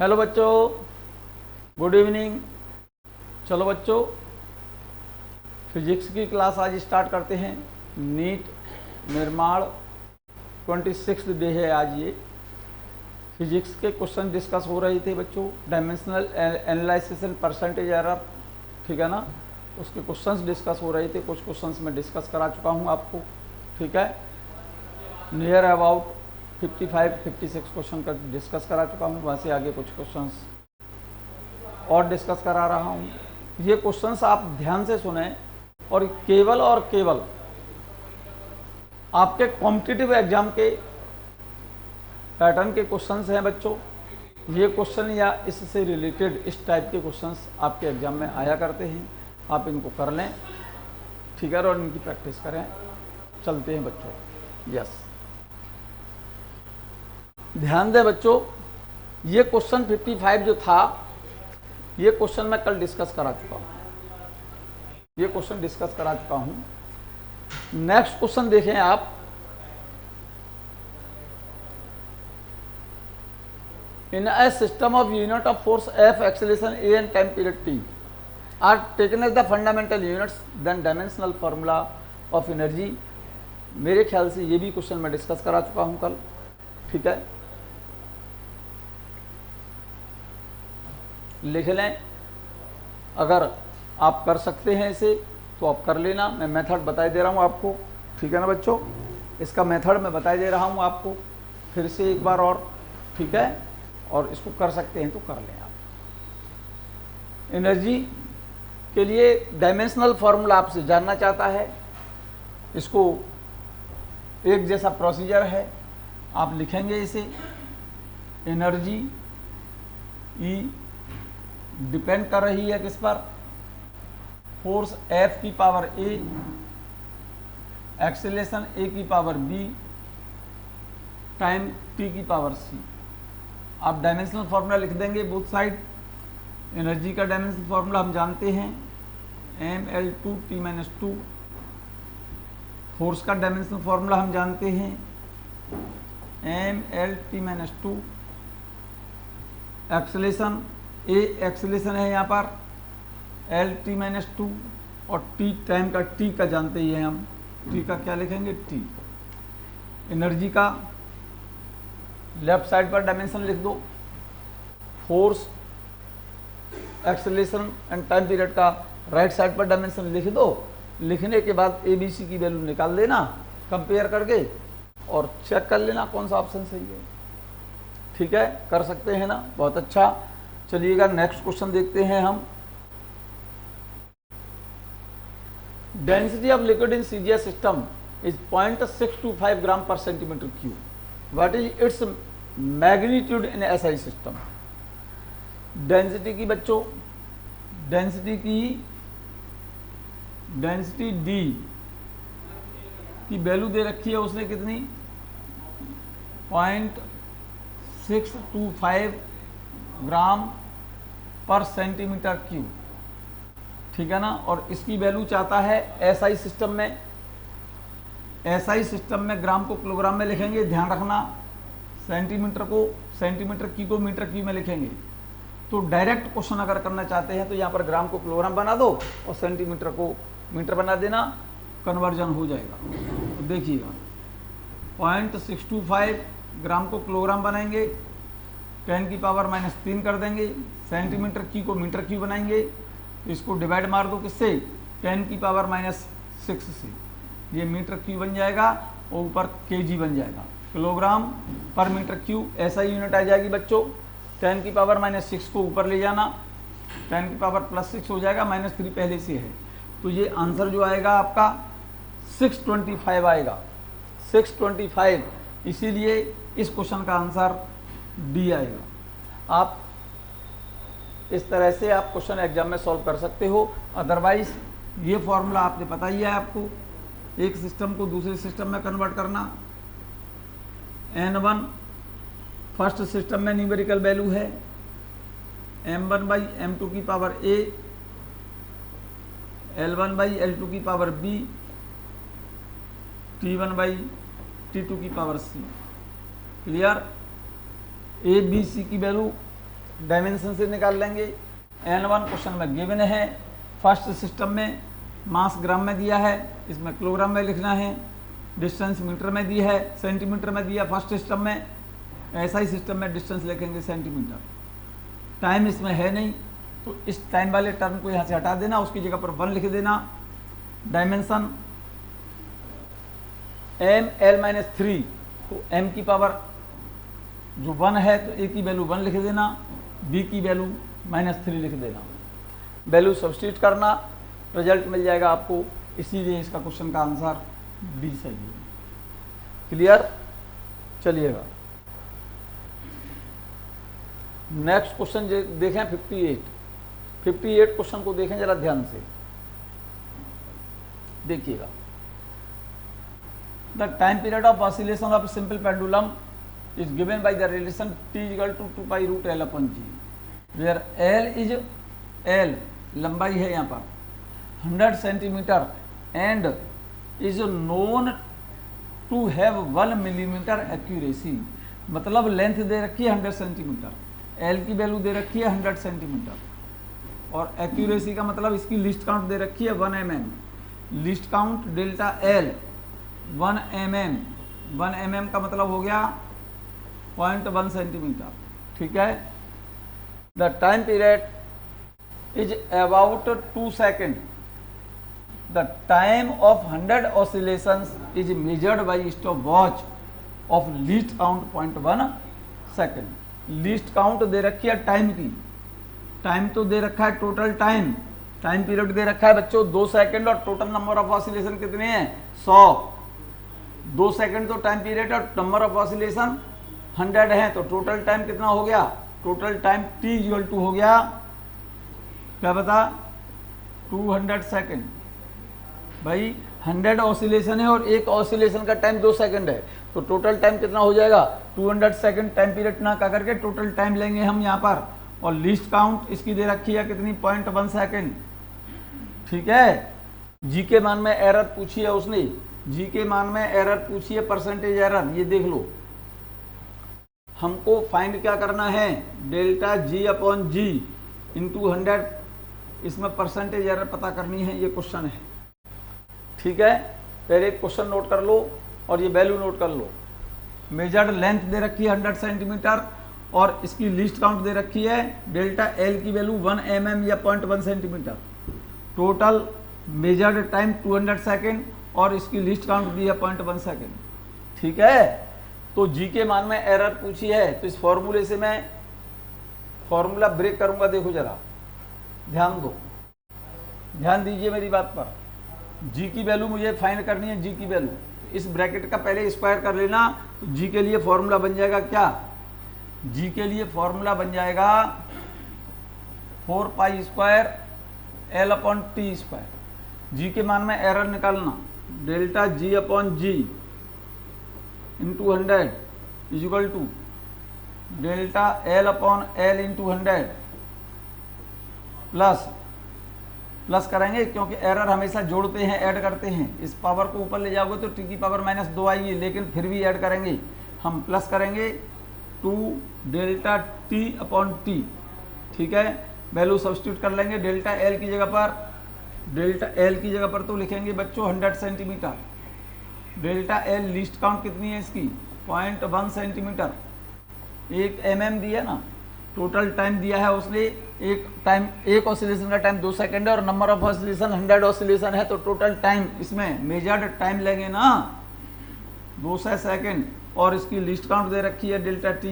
Hello बच्चों, good evening. चलो बच्चों, फिजिक्स की क्लास आज स्टार्ट करते हैं। नीट निर्माण 26 डे है आज। ये फिजिक्स के क्वेश्चन डिस्कस हो रहे थे बच्चों। Dimensional analysis and percentage error, ठीक है ना, उसके क्वेश्चंस डिस्कस हो रहे थे। कुछ क्वेश्चंस मैं डिस्कस करा चुका हूँ आपको, ठीक है। नियर अबाउट 55-56 क्वेश्चन का डिस्कस करा चुका हूँ। वहाँ से आगे कुछ क्वेश्चंस और डिस्कस करा रहा हूँ। ये क्वेश्चंस आप ध्यान से सुने और केवल आपके कॉम्पिटिटिव एग्जाम के पैटर्न के क्वेश्चंस हैं बच्चों। ये क्वेश्चन या इससे रिलेटेड इस टाइप के क्वेश्चंस आपके एग्जाम में आया करते हैं। आप इनको कर लें, ठीक है, और इनकी प्रैक्टिस करें। चलते हैं बच्चों। यस, ध्यान दें बच्चों, ये क्वेश्चन 55 जो था, ये क्वेश्चन मैं कल डिस्कस करा चुका हूँ। ये क्वेश्चन डिस्कस करा चुका हूँ। नेक्स्ट क्वेश्चन देखें आप। In a system of unit of force F, acceleration A and time period T are taken as the fundamental units, then dimensional formula of energy. मेरे ख्याल से ये भी क्वेश्चन मैं डिस्कस करा चुका हूँ कल, ठीक है। लिख लें, अगर आप कर सकते हैं इसे तो आप कर लेना। मैं मेथड बता दे रहा हूँ आपको, ठीक है ना बच्चों। इसका मेथड मैं बता दे रहा हूँ आपको फिर से एक बार और, ठीक है। और इसको कर सकते हैं तो कर लें आप। एनर्जी के लिए डायमेंशनल फॉर्मूला आपसे जानना चाहता है। इसको एक जैसा प्रोसीजर है, आप लिखेंगे इसे। एनर्जी ई डिपेंड कर रही है किस पर? फोर्स F की पावर A, एक्सेलरेशन A की पावर B, टाइम T की पावर C। आप डायमेंशनल फार्मूला लिख देंगे बोथ साइड। एनर्जी का डायमेंशनल फार्मूला हम जानते हैं, mL2T-2। फोर्स का डायमेंशनल फार्मूला हम जानते हैं, mLT-2। एक्सेलरेशन A एक्सेलरेशन है यहाँ पर, LT-2, और T टाइम का, T का जानते ही हैं हम। T का क्या लिखेंगे? T। एनर्जी का लेफ्ट साइड पर डायमेंशन लिख दो। Force, acceleration and time period का राइट साइड पर डायमेंशन लिख दो। लिखने के बाद ABC की वैल्यू निकाल देना कंपेयर करके, और चेक कर लेना कौन सा ऑप्शन सही है, ठीक है। कर सकते हैं ना, बहुत अच्छा। चलिएगा नेक्स्ट क्वेश्चन देखते हैं हम। Density of liquid in CGS system is 0.625 ग्राम पर centimetre cube. What is its magnitude in SI system. Density की बच्चों, डेंसिटी D की वैल्यू दे रखी है उसने कितनी? 0.625 ग्राम पर सेंटीमीटर क्यूब, ठीक है ना। और इसकी वैल्यू चाहता है SI सिस्टम में। SI सिस्टम में ग्राम को किलोग्राम में लिखेंगे, ध्यान रखना। सेंटीमीटर को सेंटीमीटर की को मीटर की में लिखेंगे। तो डायरेक्ट क्वेश्चन अगर करना चाहते हैं तो यहाँ पर ग्राम को किलोग्राम बना दो और सेंटीमीटर को मीटर बना देना, कन्वर्जन हो जाएगा। तो देखिएगा, 0.625 ग्राम को किलोग्राम बनाएंगे, 10 की पावर -3 कर देंगे। सेंटीमीटर की को मीटर की बनाएंगे, इसको डिवाइड मार दो किससे? 10 की पावर -6 से। ये मीटर क्यू बन जाएगा और ऊपर kg बन जाएगा, किलोग्राम पर मीटर क्यू। ऐसा यूनिट आ जाएगी बच्चों। 10 की पावर -6 को ऊपर ले जाना, 10 की पावर +6 हो जाएगा, -3 पहले से है। तो ये आंसर जो आएगा आपका 625 आएगा, 625। इसीलिए इस क्वेश्चन का आंसर D आएगा। आप इस तरह से आप क्वेश्चन एग्जाम में सॉल्व कर सकते हो। अदरवाइज ये फॉर्मूला आपने पता ही है आपको, एक सिस्टम को दूसरे सिस्टम में कन्वर्ट करना। N1 फर्स्ट सिस्टम में न्यूमेरिकल वैल्यू है, m1/m2 की पावर A, L1/L2 की पावर B, T1/T2 की power C। Clear? A B C की वैल्यू डायमेंशन से निकाल लेंगे। N1 क्वेश्चन में गिवन है, फर्स्ट सिस्टम में मास ग्राम में दिया है, इसमें किलोग्राम में लिखना है, डिस्टेंस मीटर में दी है, सेंटीमीटर में दिया फर्स्ट सिस्टम में, ऐसा ही सिस्टम में डिस्टेंस लिखेंगे सेंटीमीटर। टाइम इसमें है नहीं तो इस टाइम वाले टर्म को यहाँ से हटा देना, उसकी जगह पर 1 लिख देना। डायमेंशन ml-3 तो m की पावर जो 1 है तो a की वैल्यू 1 लिख देना, b की वैल्यू -3 लिख देना। वैल्यू सब्स्टिट्यूट करना, रिजल्ट मिल जाएगा आपको। इसीलिए इसका क्वेश्चन का आंसर डी सही है। क्लियर? चलिएगा नेक्स्ट क्वेश्चन देखें 58 क्वेश्चन को देखें जरा ध्यान से, देखिएगा। The time period of oscillation of simple pendulum is given by the relation t equal to 2π√L/g, where L लंबाई है यहाँ पर 100 centimetre and is known to have 1 millimetre accuracy. मतलब लेंथ दे रखी है 100 सेंटीमीटर, L की वैल्यू दे रखी है 100 सेंटीमीटर, और एक्यूरेसी का मतलब इसकी लिस्ट काउंट दे रखी है 1 mm। List count delta L 1 mm का मतलब हो गया 0.1 सेंटीमीटर। ठीक है। The time period is about 2 second. The time of 100 oscillations is measured by stopwatch of least count 0.1 second. Least count दे रखी है टाइम की, टाइम तो दे रखा है टोटल टाइम पीरियड दे रखा है बच्चों 2 सेकंड, और टोटल नंबर ऑफ ऑसिलेशन कितने हैं 100। 2 सेकंड तो टाइम पीरियड और नंबर ऑफ ऑसिलेशन 100 है, तो टोटल टाइम कितना हो गया, total time t equal to हो गया क्या बता 200 सेकंड। भाई 100 ऑसिलेशन है और एक ऑसिलेशन का टाइम 2 सेकंड है, तो टोटल टाइम कितना हो जाएगा 200 सेकंड। टाइम पीरियड ना कर करके टोटल टाइम लेंगे हम यहाँ पर, और लिस्ट काउंट इसकी दे रखी है कितनी 0.1 सेकंड। ठीक है। जी के मान में एरर पूछी है उसने, जी के मान में एरर पूछी है परसेंटेज एरर, ये देख लो। हमको फाइंड क्या करना है डेल्टा G/G इंटू 100, इसमें परसेंटेज एरर पता करनी है, ये क्वेश्चन है। ठीक है। पहले क्वेश्चन नोट कर लो और ये वैल्यू नोट कर लो। मेजर्ड लेंथ दे रखी है 100 सेंटीमीटर और इसकी लिस्ट काउंट दे रखी है डेल्टा L की वैल्यू 1 mm या 0.1 centimetre. Total measured time 200 second और इसकी लिस्ट काउंट दी है 0.1 सेकेंड। ठीक है। तो जी के मान में एरर पूछी है, तो इस फॉर्मूले से मैं फॉर्मूला ब्रेक करूंगा। देखो जरा ध्यान दो, ध्यान दीजिए मेरी बात पर। जी की वैल्यू मुझे फाइंड करनी है, जी की वैल्यू इस ब्रैकेट का पहले स्क्वायर कर लेना, तो जी के लिए फॉर्मूला बन जाएगा क्या, जी के लिए फॉर्मूला बन जाएगा 4π² L/T²। जी के मान में एरर निकालना, delta G/G into 100 is equal to delta L/L into 100 plus करेंगे, क्योंकि एरर हमेशा जोड़ते हैं ऐड करते हैं। इस पावर को ऊपर ले जाओगे तो t की पावर -2 आएगी, लेकिन फिर भी ऐड करेंगे हम, प्लस करेंगे 2 डेल्टा T/T। ठीक है। वैल्यू सब्स्टिट्यूट कर लेंगे डेल्टा L की जगह पर, डेल्टा L की जगह पर तो लिखेंगे बच्चों 100 centimetre. Delta L list count कितनी है इसकी 0.1 सेंटीमीटर। 1 mm दिया ना, टोटल टाइम दिया है उसने, एक ऑसिलेशन का टाइम 2 सेकंड है और नंबर ऑफ ऑसिलेशन 100 ऑसिलेशन है, तो टोटल टाइम इसमें मेजर्ड टाइम लेंगे ना 200 सेकंड, और इसकी लिस्ट काउंट दे रखी है डेल्टा T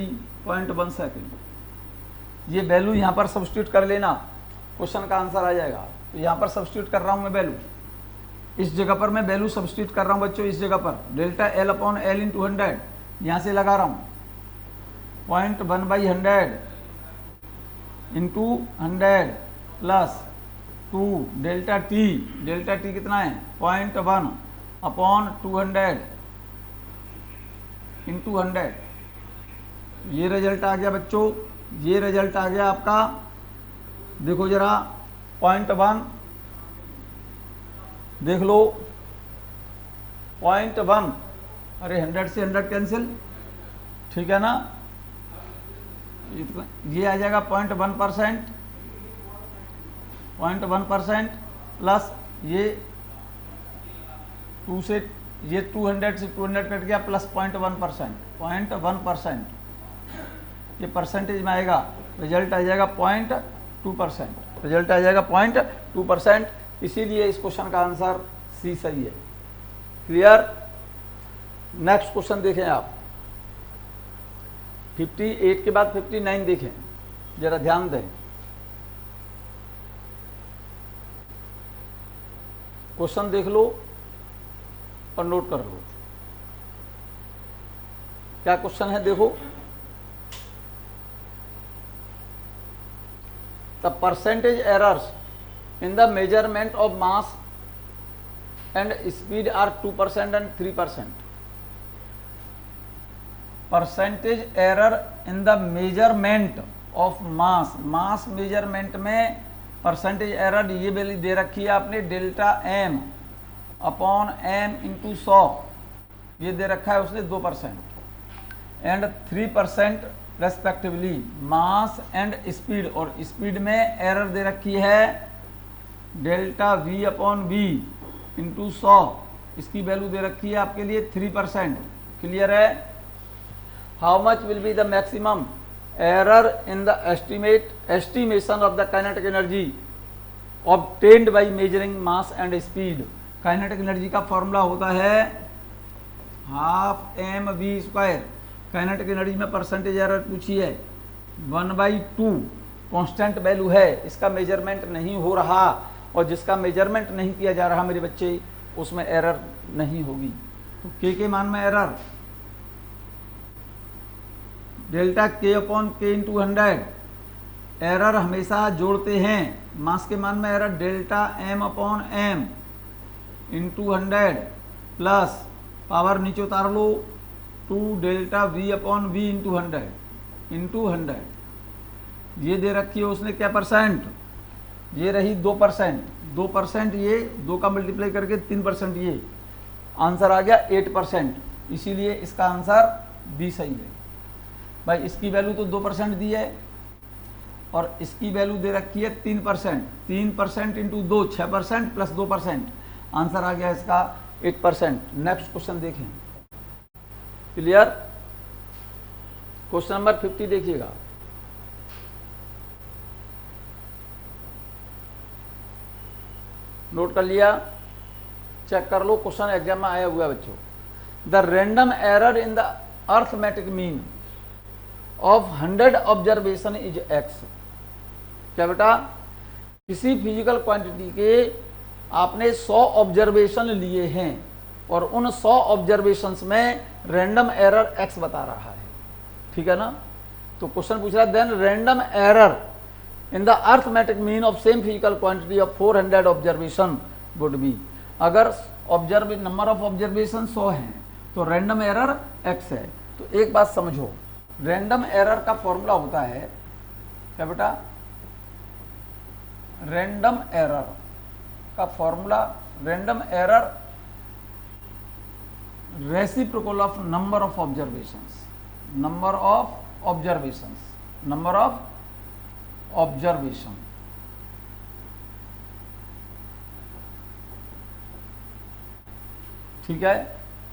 0.1 सेकंड। ये वैल्यू यहाँ पर सब्स्टिट्यूट कर लेना, क्वेश्चन का आंसर आ जाएगा। तो यहाँ पर सब्स्टिट्यूट कर रहा हूँ मैं वैल्यू, इस जगह पर मैं वैल्यू सब्स्टिट्यूट कर रहा हूँ बच्चों, इस जगह पर डेल्टा L/L इंटू 100 यहाँ से लगा रहा हूँ 0.1/100 इंटू 100 प्लस 2 डेल्टा T कितना है 0.1/200 इंटू 100। ये रिजल्ट आ गया बच्चों, ये रिजल्ट आ गया आपका। देखो जरा 0.1 देख लो, 0.1, अरे 100 से 100 कैंसिल, ठीक है ना। ये आ जाएगा 0.1%, 0.1% प्लस ये 2 से ये 200 से 200 कट गया प्लस 0.1%, 0.1% ये परसेंटेज में आएगा, रिजल्ट आ जाएगा 0.2%, रिजल्ट आ जाएगा 0.2%। इसीलिए इस क्वेश्चन का आंसर सी सही है। क्लियर। नेक्स्ट क्वेश्चन देखें आप, 58 के बाद 59 देखें, जरा ध्यान दें। क्वेश्चन देख लो और नोट कर लो। क्या क्वेश्चन है देखो, the percentage errors in the measurement of mass and speed are 2% and 3%। Percentage error in the measurement of mass, mass measurement में परसेंटेज एरर ये वैल्यू दे रखी है आपने, delta M upon M into 100 ये दे रखा है उसने 2% and 3% respectively. Mass and speed, और स्पीड में एरर दे रखी है delta V upon V into 100, इसकी वैल्यू दे रखी है आपके लिए 3%। क्लियर है। How much will be the maximum error in the estimation of the kinetic energy obtained by measuring mass and speed। Kinetic energy का फॉर्मूला होता है half M V square. Kinetic energy में परसेंटेज एरर पूछी है 1/2, constant value है, इसका measurement नहीं हो रहा, और जिसका मेजरमेंट नहीं किया जा रहा मेरे बच्चे उसमें एरर नहीं होगी। तो के मान में error delta K upon K into 100, error हमेशा जोड़ते हैं। मास के मान में error delta M upon M into 100 plus power नीचे उतार लो 2 delta V upon V into 100 ये दे रखी है उसने क्या परसेंट, ये रही 2%, 2% ये 2 का मल्टीप्लाई करके 3% ये आंसर आ गया 8%। इसीलिए इसका आंसर बी सही है। भाई इसकी वैल्यू तो 2% दी है और इसकी वैल्यू दे रखी है 3%, 3% इंटू 2 6% प्लस 2%, आंसर आ गया इसका 8%। नेक्स्ट क्वेश्चन देखें। क्लियर। क्वेश्चन नंबर 50 देखिएगा। नोट कर लिया, चेक कर लो, क्वेश्चन एग्जाम में आया हुआ है बच्चों। The random error in the arithmetic mean of 100 observation is x. क्या बेटा, किसी फिजिकल क्वांटिटी के आपने 100 ऑब्जर्वेशन लिए हैं और उन 100 ऑब्जर्वेशंस में रैंडम एरर एक्स बता रहा है। ठीक है ना। तो क्वेश्चन पूछ रहा है then random error in the arithmetic mean of same physical quantity of 400 observation would be. अगर नंबर ऑफ ऑब्जर्वेशन 100 हैं तो रैंडम एरर एक्स है। तो एक बात समझो, रैंडम एरर का फॉर्मूला होता है क्या बेटा, रैंडम एरर का formula, random error reciprocal of number of observations, number of observations, number of observation. ठीक है।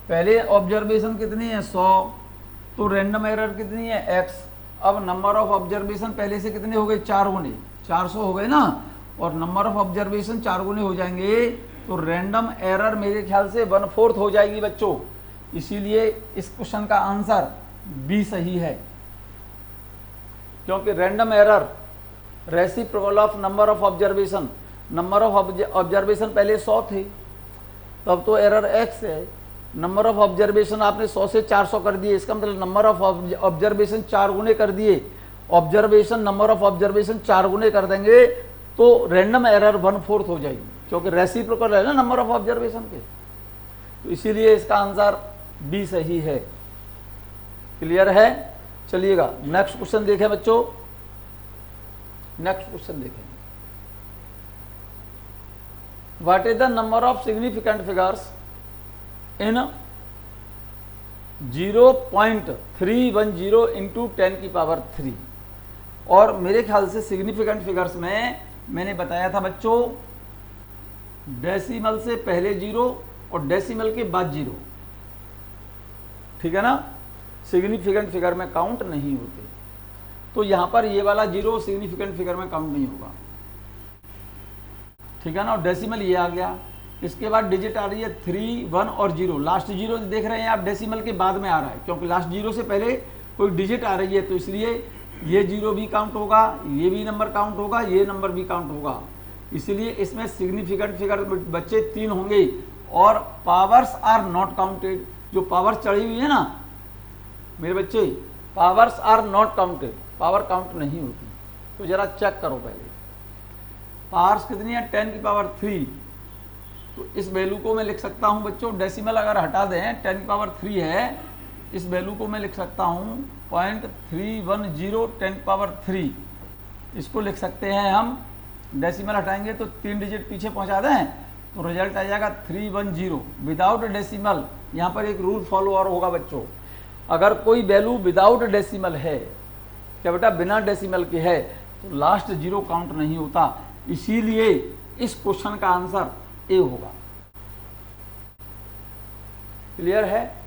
पहले ऑब्जर्वेशन कितनी है 100, तो रैंडम एरर कितनी है x। अब नंबर ऑफ ऑब्जर्वेशन पहले से कितने हो गए 4 गुने, 400 हो गए ना, और नंबर ऑफ ऑब्जर्वेशन 4 गुने हो जाएंगे तो रैंडम एरर मेरे ख्याल से 1/4 हो जाएगी बच्चों। इसीलिए इस क्वेश्चन का आंसर बी सही है, क्योंकि random error reciprocal of number of observation, number of observation पहले 100 थे, तब तो एरर x है। नंबर ऑफ ऑब्जर्वेशन आपने 100 से 400 कर दिए, इसका मतलब नंबर ऑफ ऑब्जर्वेशन 4 गुने कर दिए। ऑब्जर्वेशन नंबर ऑफ ऑब्जर्वेशन 4 गुने कर देंगे तो रैंडम एरर 1/4 हो जाएगी, क्योंकि रेसिप्रोकल है ना नंबर ऑफ ऑब्जर्वेशन के। तो इसीलिए इसका आंसर बी सही है। क्लियर है। चलिएगा नेक्स्ट क्वेश्चन देखें बच्चों। नेक्स्ट क्वेश्चन देखें, what is the number of significant figures in 0.310 into 10 की पावर 3। और मेरे ख्याल से सिग्निफिकेंट फिगर्स में मैंने बताया था बच्चों, डेसिमल से पहले 0 और डेसिमल के बाद 0, ठीक है ना, सिग्निफिकेंट फिगर में काउंट नहीं होते। तो यहाँ पर ये वाला 0 सिग्निफिकेंट फिगर में काउंट नहीं होगा, ठीक है ना। और डेसिमल ये आ गया, इसके बाद डिजिट आ रही है 3, 1 और 0। लास्ट 0 देख रहे हैं आप, डेसिमल के बाद में आ रहा है, क्योंकि लास्ट 0 से पहले कोई डिजिट आ रही है, तो इसलिए ये 0 भी काउंट होगा, ये भी नंबर काउंट होगा, ये नंबर भी काउंट होगा। इसलिए इसमें सिग्निफिकेंट फिगर बच्चे 3 होंगे। और पावर्स आर नॉट काउंटेड, जो पावर चढ़ी हुई है ना मेरे बच्चे, powers are not counted, power count नहीं होती। तो जरा चेक करो पहले, पावर्स कितनी है, 10 की पावर 3। तो इस वैल्यू को मैं लिख सकता हूं बच्चों, डेसिमल अगर हटा दें, 10 की पावर 3 है, इस वैल्यू को मैं लिख सकता हूं 0.310 10 की पावर 3। इसको लिख सकते हैं हम, डेसिमल हटाएंगे तो 3 डिजिट पीछे पहुंचा दें, तो रिजल्ट आ जाएगा 310 विदाउट डेसिमल। यहाँ पर एक रूल फॉलो और होगा बच्चों, अगर कोई वैल्यू विदाउट डेसिमल है, क्या बेटा बिना डेसिमल के है, तो लास्ट 0 काउंट नहीं होता। इसीलिए इस क्वेश्चन का आंसर ए होगा। क्लियर है,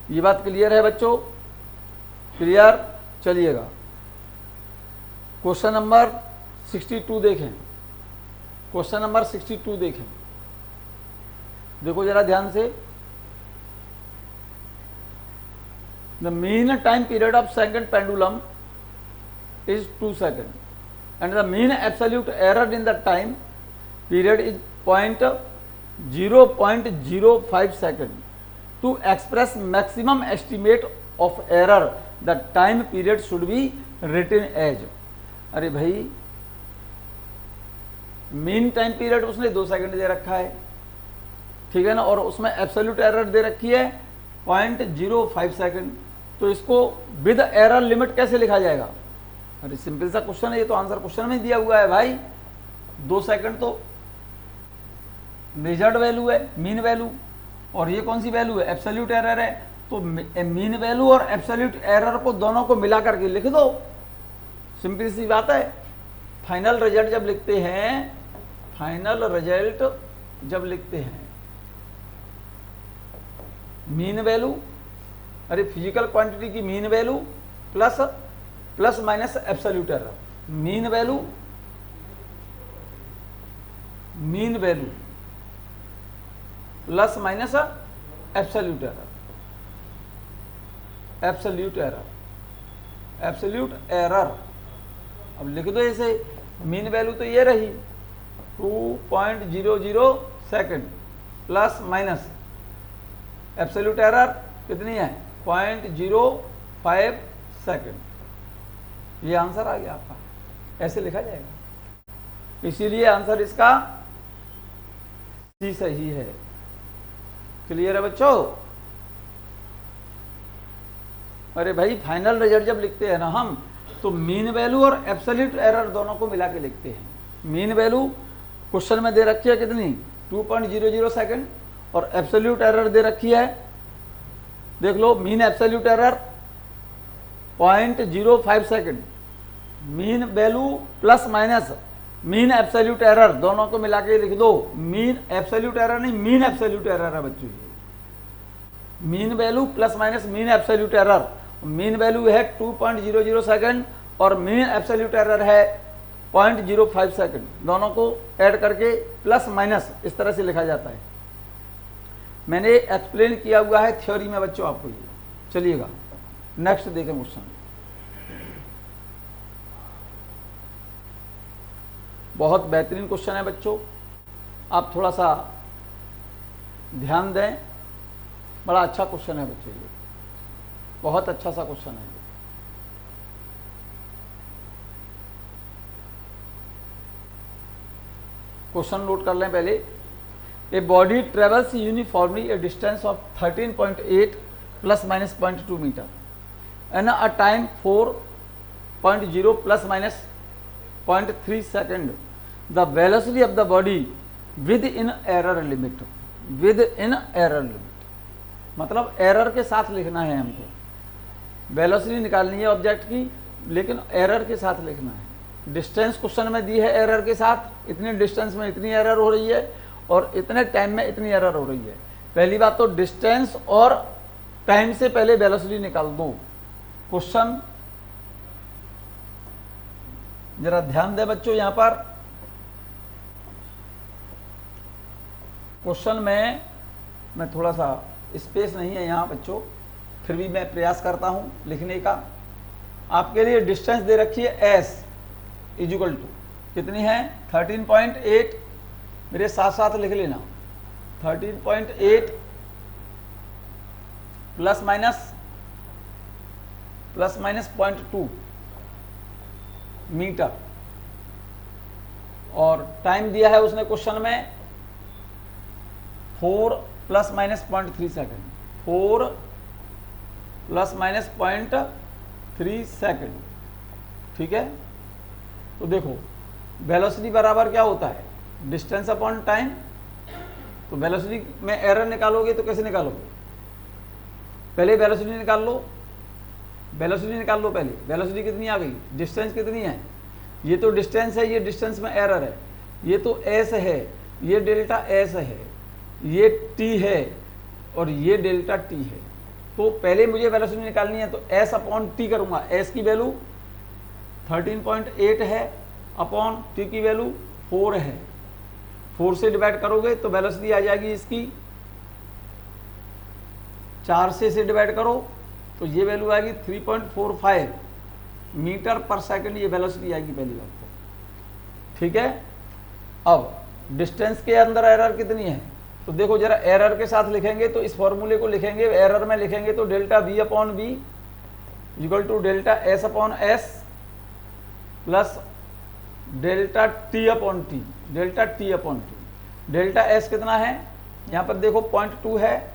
ये बात क्लियर है बच्चों, क्लियर। चलिएगा क्वेश्चन नंबर 62 देखें, क्वेश्चन नंबर 62 देखें, देखो जरा ध्यान से। The mean time period of second pendulum is 2 seconds and the mean absolute error in the time period is 0.05 second. To express maximum estimate of error, the time period should be written as। अरे भाई mean time period उसने 2 second दे रखा है, ठीक है ना, और उसमें एब्सोल्यूट एरर दे रखी है 0.05 सेकंड। तो इसको विद एरर लिमिट कैसे लिखा जाएगा? अरे सिंपल सा क्वेश्चन है, ये तो आंसर क्वेश्चन में दिया हुआ है भाई। 2 सेकंड तो मेजर्ड वैल्यू है, मीन वैल्यू, और ये कौन सी वैल्यू है, एब्सोल्यूट एरर है। तो मीन वैल्यू और एब्सोल्यूट एरर को दोनों को मिला करके लिख दो, सिंपल सी बात है। फाइनल रिजल्ट जब लिखते हैं, फाइनल रिजल्ट जब लिखते हैं, मीन वैल्यू, अरे फिजिकल क्वांटिटी की mean value plus minus absolute error, mean value plus minus absolute error, absolute error. अब लिख दो ऐसे, मीन वैल्यू तो ये रही 2.00 second plus minus absolute error कितनी है 0.05 सेकंड। ये आंसर आ गया आपका, ऐसे लिखा जाएगा। इसीलिए आंसर इसका सी सही है। क्लियर है बच्चों? अरे भाई फाइनल रिजल्ट जब लिखते हैं ना हम, तो मीन वैल्यू और एब्सोल्यूट एरर दोनों को मिला के लिखते हैं। मीन वैल्यू क्वेश्चन में दे रखी है कितनी 2.00 सेकंड, और एब्सोल्यूट एरर दे रखी है, देख लो, mean absolute error 0.05 second, mean value plus minus mean absolute error दोनों को मिला के लिख दो। मीन एब्सोल्यूट एरर नहीं, मीन एब्सोल्यूट एरर है बच्चों ये। Mean value plus minus mean absolute error, mean value है 2.00 सेकंड और मीन एब्सोल्यूट एरर है 0.05 सेकंड, दोनों को ऐड करके प्लस माइनस इस तरह से लिखा जाता है। मैंने एक्सप्लेन किया हुआ है थ्योरी में बच्चों आपको ये। चलिएगा नेक्स्ट देखें क्वेश्चन। बहुत बेहतरीन क्वेश्चन है बच्चों, आप थोड़ा सा ध्यान दें, बड़ा अच्छा क्वेश्चन है बच्चों ये, बहुत अच्छा सा क्वेश्चन है। क्वेश्चन नोट कर लें पहले। A body travels uniformly a distance of 13.8 plus minus 0.2 metre and a time 4.0 plus minus 0.3 second. The velocity of the body within error limit, within error limit, मतलब error के साथ लिखना है हमको। Velocity निकालनी है object की, लेकिन एरर के साथ लिखना है। डिस्टेंस क्वेश्चन में दी है एरर के साथ, इतने डिस्टेंस में इतनी एरर हो रही है और इतने टाइम में इतनी एरर हो रही है। पहली बात तो डिस्टेंस और टाइम से पहले वेलोसिटी निकाल दो। क्वेश्चन जरा ध्यान दें बच्चों, यहां पर क्वेश्चन में मैं थोड़ा सा स्पेस नहीं है यहाँ बच्चों, फिर भी मैं प्रयास करता हूँ लिखने का। आपके लिए डिस्टेंस दे रखी है एस इक्वल टू कितनी है 13.8, मेरे साथ साथ लिख लेना 13.8 प्लस माइनस 0.2 मीटर, और टाइम दिया है उसने क्वेश्चन में 4 plus minus 0.3 second, 4 plus minus 0.3 second. ठीक है, तो देखो वेलोसिटी बराबर क्या होता है, डिस्टेंस अपॉन टाइम। तो वेलोसिटी में एरर निकालोगे तो कैसे निकालोगे, पहले वेलोसिटी निकाल लो, वेलोसिटी निकाल लो पहले। वेलोसिटी कितनी आ गई, डिस्टेंस कितनी है, ये तो डिस्टेंस है, ये डिस्टेंस में एरर है, ये तो एस है, ये डेल्टा एस है, ये टी है और ये डेल्टा टी है। तो पहले मुझे वेलोसिटी निकालनी है, तो एस अपॉन टी करूंगा। एस की वैल्यू 13.8 है, अपॉन टी की वैल्यू 4 है। 4 से डिवाइड करोगे तो वेलोसिटी आ जाएगी इसकी 4 से इसे डिवाइड करो तो ये वैल्यू आएगी 3.45 मीटर पर सेकंड, ये वेलोसिटी आएगी पहली बात तो। ठीक है, अब डिस्टेंस के अंदर एरर कितनी है, तो देखो जरा एरर के साथ लिखेंगे तो इस फॉर्मूले को लिखेंगे, एरर में लिखेंगे तो delta V upon V equal to delta S upon S plus delta T upon T, delta T upon T. Delta S कितना है, यहाँ पर देखो 0.2 है,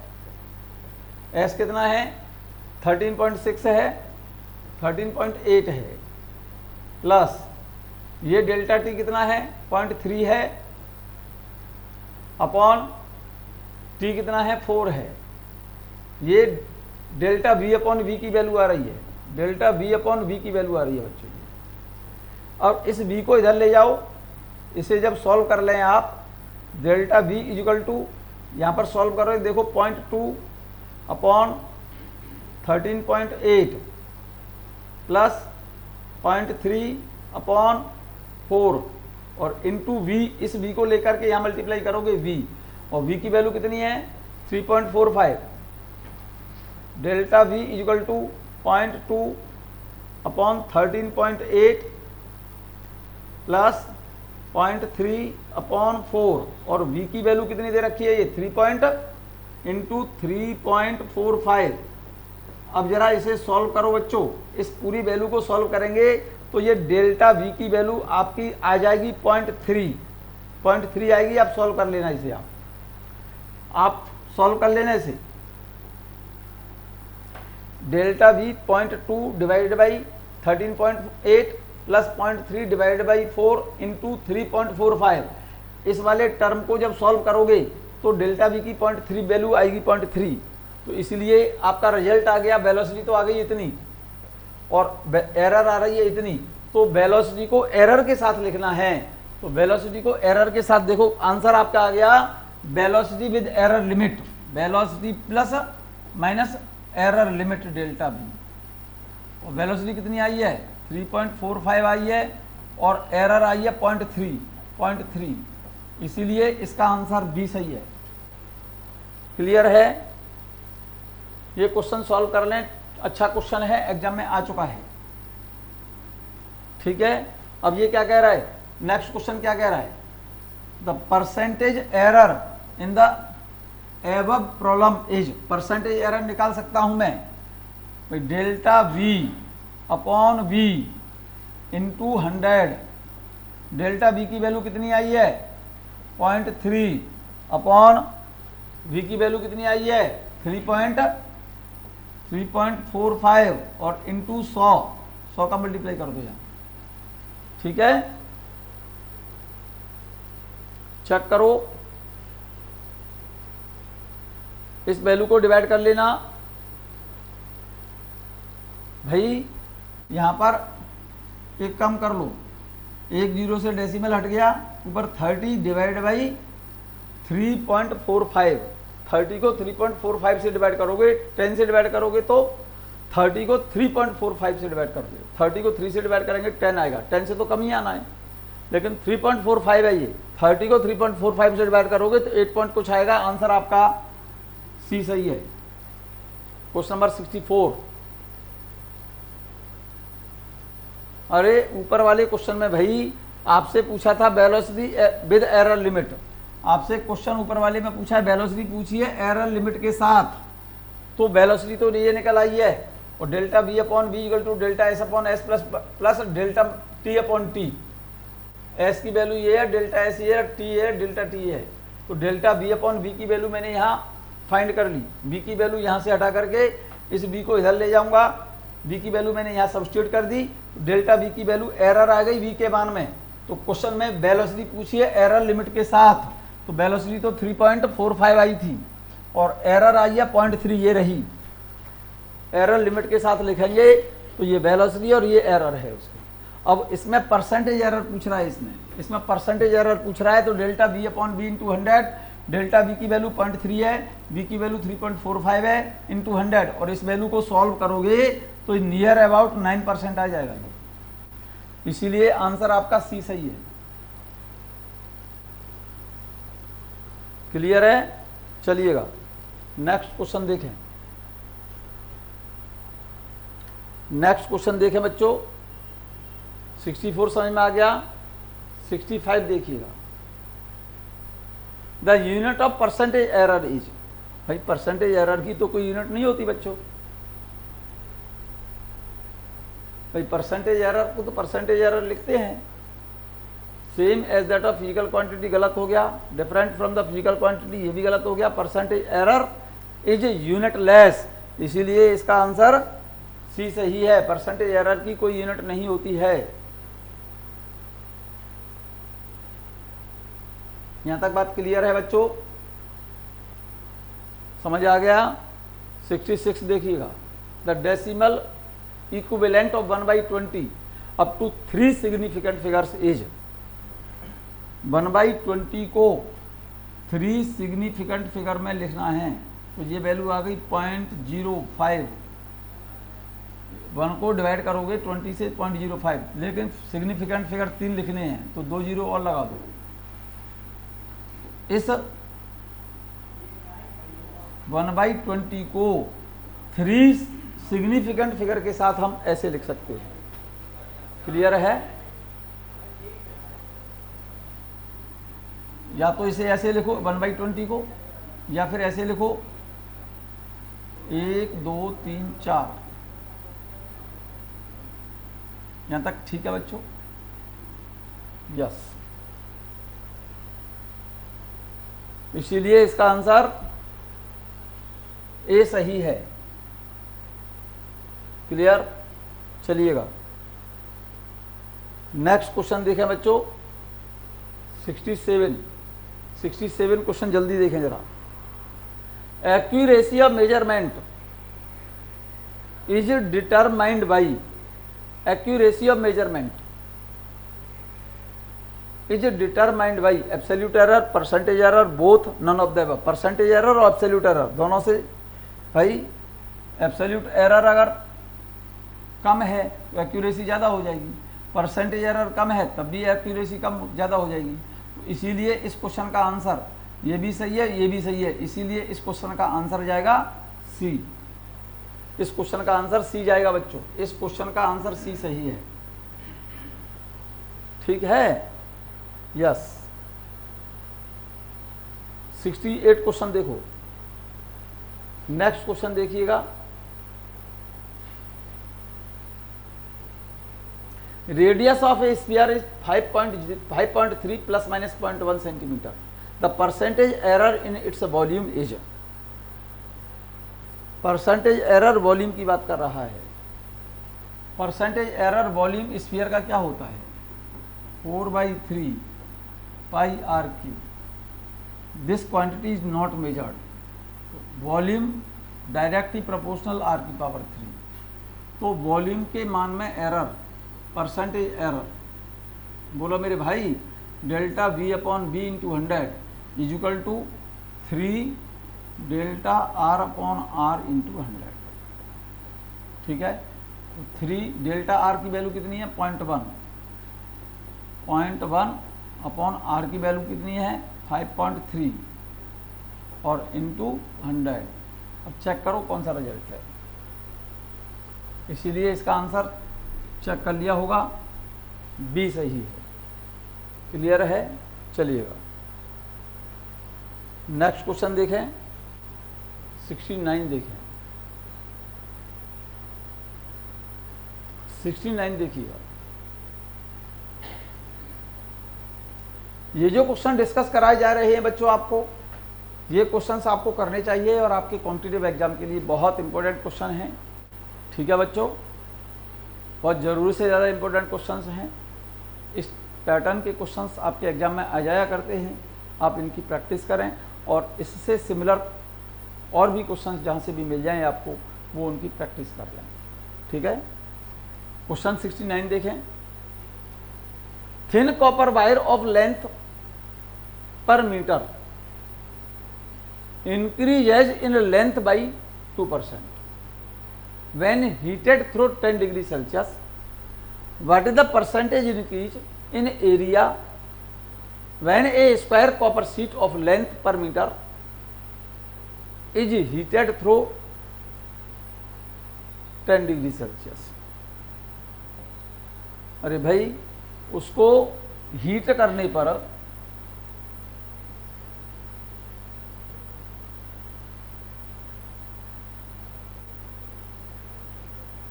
एस कितना है 13.6 है, 13.8 है, प्लस ये डेल्टा टी कितना है 0.3 है, अपॉन टी कितना है 4 है। ये डेल्टा वी अपॉन वी की वैल्यू आ रही है, डेल्टा वी अपॉन वी की वैल्यू आ रही है बच्चों। अब इस v को इधर ले जाओ, इसे जब सॉल्व कर लें आप, डेल्टा v इक्वल टू यहाँ पर सॉल्व कर रहे देखो 0.2 अपॉन 13.8 प्लस 0.3 अपॉन 4 और इंटू v, इस v को लेकर के यहाँ मल्टीप्लाई करोगे v, और v की वैल्यू कितनी है 3.45। Delta v equal to 0.2 upon 13.8 plus 0.3 upon 4, और v की वैल्यू कितनी दे रखी है, ये 3 इंटू 3.45। अब जरा इसे सॉल्व करो बच्चों, इस पूरी वैल्यू को सॉल्व करेंगे तो ये डेल्टा v की वैल्यू आपकी आ जाएगी 0.3 आएगी। आप सॉल्व कर लेना इसे, आप सॉल्व कर लेना इसे। Delta v 0.2 divided by 13.8 plus 0.3 divided by 4 into 3.45। इस वाले टर्म को जब सॉल्व करोगे तो डेल्टा v की 0.3 वैल्यू आएगी 0.3, तो इसलिए आपका रिजल्ट आ गया। वेलोसिटी तो आ गई इतनी और एरर आ रही है इतनी, तो वेलोसिटी को एरर के साथ लिखना है। तो वेलोसिटी को एरर के साथ, देखो आंसर आपका आ गया velocity with error limit, velocity plus minus error limit delta v। और वेलोसिटी कितनी आई है 3.45 आई है और एरर आई है 0.3, इसीलिए इसका आंसर बी सही है। क्लियर है, ये क्वेश्चन सॉल्व कर लें, अच्छा क्वेश्चन है, एग्जाम में आ चुका है। ठीक है, अब ये क्या कह रहा है, नेक्स्ट क्वेश्चन क्या कह रहा है, the percentage error in the above problem is, percentage error निकाल सकता हूं मैं, delta V upon V into 100। Delta V की वैल्यू कितनी आई है 0.3 अपॉन वी की वैल्यू कितनी आई है 3.45 और इंटू 100 का मल्टीप्लाई कर दो यहाँ। ठीक है, चेक करो, इस वैल्यू को डिवाइड कर लेना भाई यहाँ पर एक कम कर लो, एक जीरो से डेसिमल हट गया, ऊपर 30 डिवाइड बाई 3.45, 30 को 3.45 से डिवाइड करोगे, 10 से डिवाइड करोगे तो 30 को 3.45 से डिवाइड कर दो, 30 को 3 से डिवाइड करेंगे 10 आएगा, 10 से तो कम ही आना है, लेकिन 3.45 है ये, 30 को 3.45 से डिवाइड करोगे तो 8 पॉइंट कुछ आएगा। आंसर आपका सी सही है। Question number 64। अरे ऊपर वाले क्वेश्चन में भाई आपसे पूछा था वेलोसिटी विद एरर लिमिट, आपसे क्वेश्चन ऊपर वाले में पूछा है वेलोसिटी पूछी है एरर लिमिट के साथ, तो वेलोसिटी तो ये निकल आई है, और delta V upon V equal to delta S upon S plus delta T upon T, S की वैल्यू ये है, डेल्टा एस ये है, टी है, डेल्टा टी है, तो डेल्टा वी अपॉन वी की वैल्यू मैंने यहाँ फाइंड कर ली, वी की वैल्यू यहाँ से हटा करके इस वी को इधर ले जाऊंगा, वी की वैल्यू मैंने यहाँ सब्स्टिट्यूट कर दी, डेल्टा वी की वैल्यू एरर आ गई वी के मान में, तो क्वेश्चन में वेलोसिटी पूछी है एरर लिमिट के साथ, तो वेलोसिटी तो 3.45 आई थी और एरर आई है 0.3, ये रही, एरर लिमिट के साथ लिखेंगे तो ये वेलोसिटी और ये एरर है उसकी। अब इसमें परसेंटेज एरर पूछ रहा है, इसमें परसेंटेज एरर पूछ रहा है, तो delta V upon V into 100, delta V की वैल्यू 0.3 है, वी की वैल्यू 3.45 है इंटू 100, और इस वैल्यू को सॉल्व करोगे तो नियर अबाउट 9% आ जाएगा, इसीलिए आंसर आपका सी सही है। क्लियर है? चलिएगा नेक्स्ट क्वेश्चन देखें, नेक्स्ट क्वेश्चन देखें बच्चों। 64 समझ में आ गया, 65 देखिएगा। The unit of percentage error is, भाई परसेंटेज एरर की तो कोई यूनिट नहीं होती बच्चों, भाई परसेंटेज एरर को तो परसेंटेज एरर लिखते हैं, same as that of physical quantity गलत हो गया, different from the physical quantity ये भी गलत हो गया, percentage error is unitless, इसीलिए इसका आंसर सी सही है, परसेंटेज एरर की कोई यूनिट नहीं होती है। यहां तक बात क्लियर है बच्चों, समझ आ गया? 66 देखिएगा। The decimal equivalent of 1/20 up to 3 significant figures is, 1/20 को 3 सिग्निफिकेंट फिगर में लिखना है, तो ये वैल्यू आ गई 0.05, 1 को डिवाइड करोगे 20 से 0.05, लेकिन सिग्निफिकेंट फिगर 3 लिखने हैं तो 2 जीरो और लगा दो। इस 1/20 को 3 सिग्निफिकेंट फिगर के साथ हम ऐसे लिख सकते हैं। क्लियर है? या तो इसे ऐसे लिखो 1/20 को, या फिर ऐसे लिखो 1 2 3 4। यहां तक ठीक है बच्चों? यस, इसीलिए इसका आंसर ए सही है। क्लियर? चलिएगा नेक्स्ट क्वेश्चन देखें बच्चों। 67 क्वेश्चन जल्दी देखें जरा। Accuracy of measurement is determined by, accuracy of measurement is determined by absolute error, percentage error, both, none of the above. Percentage error और एब्सोल्यूट एरर दोनों से। भाई एब्सोल्यूट एरर अगर कम है तो एक्यूरेसी ज़्यादा हो जाएगी, परसेंटेज एरर कम है तब भी एक्यूरेसी कम ज़्यादा हो जाएगी। इसीलिए इस क्वेश्चन का आंसर ये भी सही है, ये भी सही है, इसीलिए इस क्वेश्चन का आंसर जाएगा सी। इस क्वेश्चन का आंसर सी जाएगा बच्चों, इस क्वेश्चन का आंसर सी सही है। ठीक है? यस। 68 क्वेश्चन देखो। नेक्स्ट क्वेश्चन देखिएगा। Radius of A sphere is 5.3 plus minus 0.1 centimetre. The percentage error in its volume is, percentage error volume की बात कर रहा है। परसेंटेज एरर वॉल्यूम स्फीयर का क्या होता है? 4/3 pi r cube. This quantity is not measured. Volume directly proportional r⁴। तो वॉल्यूम के मान में एरर, परसेंटेज एरर, बोलो मेरे भाई delta V upon B into 100 is equal to 3 delta R upon R into 100। ठीक है, तो 3 डेल्टा आर की वैल्यू कितनी है 0.1 अपॉन आर की वैल्यू कितनी है 5.3 और इंटू 100। अब चेक करो कौन सा रिजल्ट है, इसीलिए इसका आंसर चेक कर लिया होगा, बी सही है। क्लियर है, चलिएगा नेक्स्ट क्वेश्चन देखें, 69 देखें। 69 देखिएगा। ये जो क्वेश्चन डिस्कस कराए जा रहे हैं बच्चों, आपको ये क्वेश्चंस आपको करने चाहिए और आपके कॉम्पिटिटिव एग्जाम के लिए बहुत इंपॉर्टेंट क्वेश्चन हैं। ठीक है बच्चों, बहुत ज़रूरी से ज़्यादा इंपॉर्टेंट क्वेश्चंस हैं। इस पैटर्न के क्वेश्चंस आपके एग्जाम में आ जाया करते हैं, आप इनकी प्रैक्टिस करें और इससे सिमिलर और भी क्वेश्चंस जहाँ से भी मिल जाएं आपको, वो उनकी प्रैक्टिस कर लें। ठीक है, क्वेश्चन 69 देखें। Thin copper wire of length पर metre increases in length by 2% when heated through 10 degree Celsius. What is the percentage increase in area when a square copper sheet of length per meter is heated through 10 degree Celsius? अरे भाई, उसको heat करने पर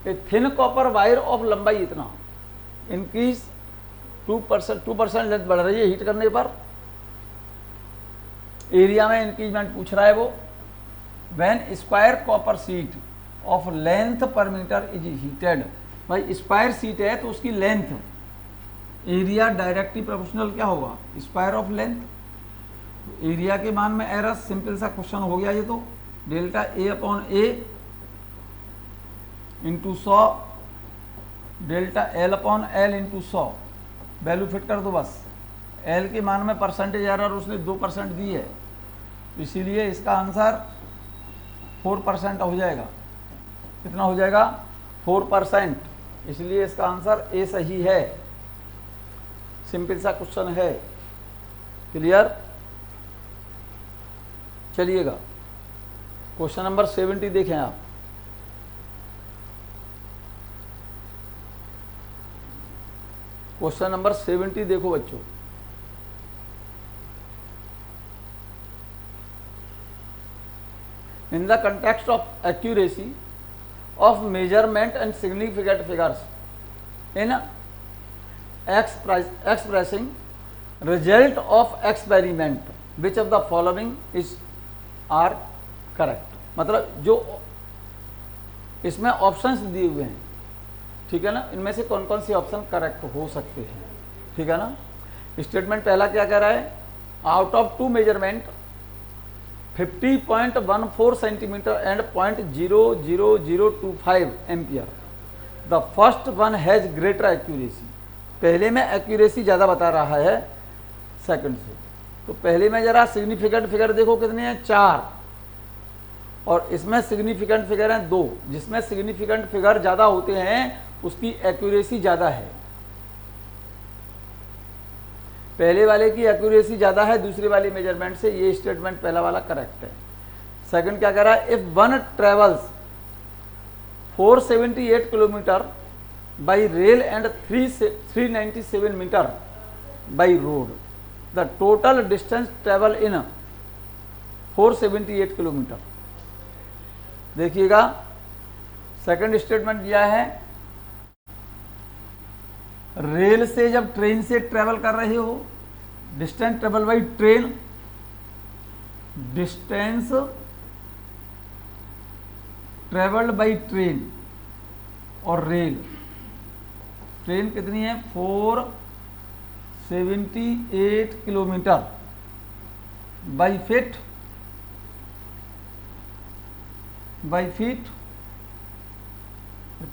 a thin copper wire of लंबाई इतना increase 2% length बढ़ रही है हीट करने पर, एरिया में इंक्रीजमेंट पूछ रहा है वो। When square copper sheet of length पर मीटर इज हीटेड, भाई स्क्वायर शीट है तो उसकी लेंथ, एरिया डायरेक्टली प्रोपोर्शनल क्या होगा स्क्वायर ऑफ लेंथ। एरिया के मान में एरर, सिंपल सा क्वेश्चन हो गया ये तो। Delta A upon A into 100 delta L upon L into 100, value fit कर दो बस। एल के मान में परसेंटेज एरर उसने 2% दी है, इसीलिए इसका आंसर 4% हो जाएगा। कितना हो जाएगा 4%, इसलिए इसका आंसर ए सही है। सिंपल सा क्वेश्चन है। क्लियर, चलिएगा क्वेश्चन नंबर 70 देखें आप। क्वेश्चन नंबर 70 देखो बच्चों। In the context of accuracy of measurement and significant figures in expressing result of experiment which of the following is are correct. मतलब जो इसमें ऑप्शंस दिए हुए हैं, ठीक है ना, इनमें से कौन कौन सी ऑप्शन करेक्ट हो सकते हैं। ठीक है ना, स्टेटमेंट पहला क्या कह रहा है, out of 2 measurement 50.14 centimetre and 0.00025 ampere, the first one has greater accuracy. पहले में एक्यूरेसी ज़्यादा बता रहा है सेकंड से, तो पहले में जरा सिग्निफिकेंट फिगर देखो कितने हैं 4, और इसमें सिग्निफिकेंट फिगर हैं 2। जिसमें सिग्निफिकेंट फिगर ज़्यादा होते हैं उसकी एक्यूरेसी ज़्यादा है। पहले वाले की एक्यूरेसी ज़्यादा है दूसरे वाले मेजरमेंट से, ये स्टेटमेंट पहला वाला करेक्ट है। सेकंड क्या कह रहा है, if one travels 478 kilometre by rail and 397 metre by road, the total distance travel in 478 kilometre. देखिएगा सेकंड स्टेटमेंट दिया है, रेल से जब ट्रेन से ट्रेवल कर रहे हो, distance travel by train, distance travelled by train और रेल, ट्रेन कितनी है 478 किलोमीटर बाई फीट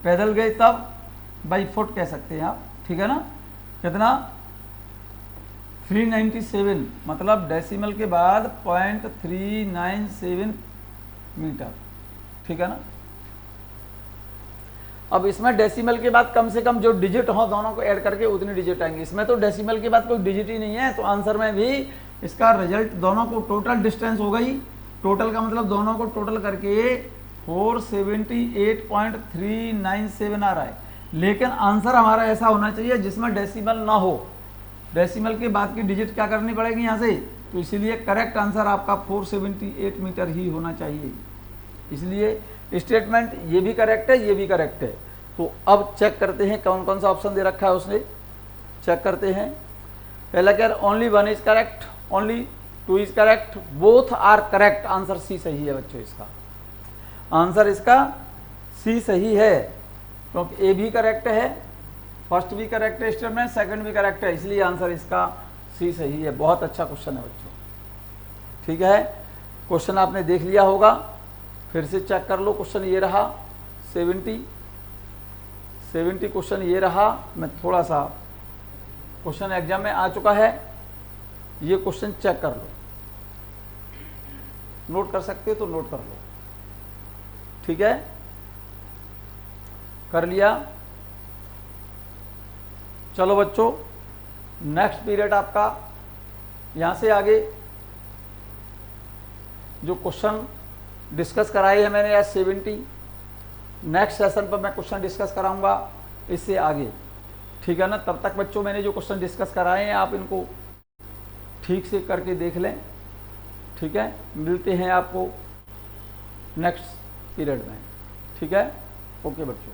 पैदल गए तब बाई फुट कह सकते हैं आप, ठीक है ना। कितना 397, मतलब डेसिमल के बाद 0.397 मीटर, ठीक है ना। अब इसमें डेसिमल के बाद कम से कम जो डिजिट हो दोनों को ऐड करके उतनी डिजिट आएंगे। इसमें तो डेसिमल के बाद कोई डिजिट ही नहीं है, तो आंसर में भी इसका रिजल्ट दोनों को टोटल डिस्टेंस हो गई। टोटल का मतलब दोनों को टोटल करके 478.397 आ रहा है। लेकिन आंसर हमारा ऐसा होना चाहिए जिसमें डेसिमल ना हो। डेसिमल के बाद की डिजिट क्या करनी पड़ेगी यहाँ से, तो इसीलिए करेक्ट आंसर आपका 478 मीटर ही होना चाहिए। इसलिए स्टेटमेंट ये भी करेक्ट है, ये भी करेक्ट है। तो अब चेक करते हैं कौन कौन सा ऑप्शन दे रखा है उसने, चेक करते हैं। पहला क्या है, only 1 is correct, only 2 is correct, both are correct. Answer C सही है बच्चों, इसका आंसर इसका सी सही है, क्योंकि ए भी करेक्ट है, फर्स्ट भी करेक्ट है स्टेटमेंट, सेकंड भी करेक्ट है, इसलिए आंसर इसका सी सही है। बहुत अच्छा क्वेश्चन है बच्चों, ठीक है। क्वेश्चन आपने देख लिया होगा, फिर से चेक कर लो। क्वेश्चन ये रहा 70 क्वेश्चन ये रहा। मैं थोड़ा सा क्वेश्चन एग्जाम में आ चुका है, ये क्वेश्चन चेक कर लो, नोट कर सकते हो तो नोट कर लो, ठीक है। कर लिया। चलो बच्चों, नेक्स्ट पीरियड आपका यहाँ से आगे जो क्वेश्चन डिस्कस कराई है मैंने आज 70, नेक्स्ट सेशन पर मैं क्वेश्चन डिस्कस कराऊंगा इससे आगे, ठीक है ना। तब तक बच्चों मैंने जो क्वेश्चन डिस्कस कराए हैं आप इनको ठीक से करके देख लें, ठीक है। मिलते हैं आपको नेक्स्ट पीरियड में, ठीक है। ओके बच्चों।